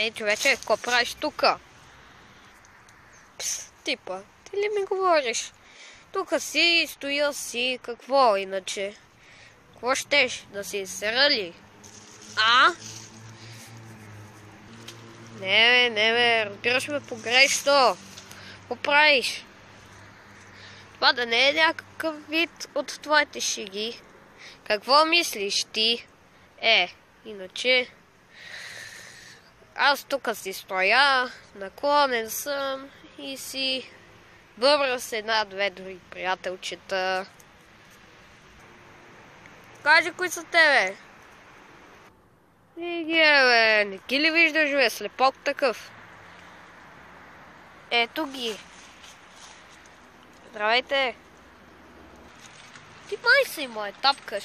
Ей, човече, какво правиш тука? Типа, ти ли ми говориш? Тука си, стоя си, какво иначе? Какво щеш? Да си изсерали? А? Не бе, разбираш ме погрешно. Какво правиш? Това да не е някакъв вид от твоите шеги. Какво мислиш ти? Иначе... Аз тук си стоя, наклонен съм и си бъбра с една-две други приятелчета. Кажи, кои са тебе? Бе, не ги ли виждаш, бе, слепок такъв? Ето ги. Здравейте. Ти май си ме тапкаш.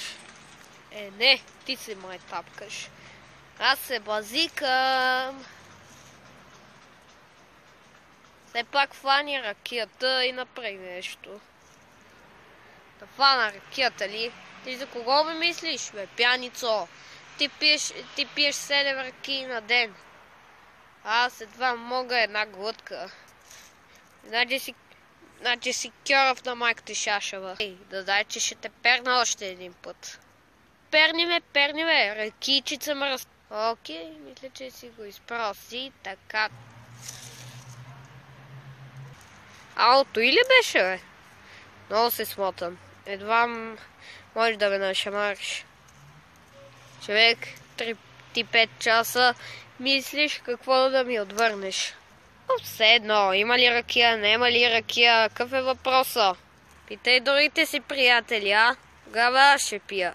Не, ти си ме тапкаш. Аз се базикам. Все пак фани ракията и направи нещо. Да фана ракията ли? Ти за кого ме мислиш, бе, пяницо? Ти пиеш 7 ракии на ден. Аз едва мога една глътка. Значи си кьорав на майката шашава. Да дай, че ще те перна още един път. Перни ме, ракийчица ме раз... Окей, мисля, че си го изпроси, така. Ауто или беше, бе? Много се смотам. Едва можеш да ме нашамариш. Човек, 3-5 часа мислиш какво да ми отвърнеш. Все едно, има ли ракия, нема ли ракия, какъв е въпроса? Питай другите си приятели, а? Тогава ще пия.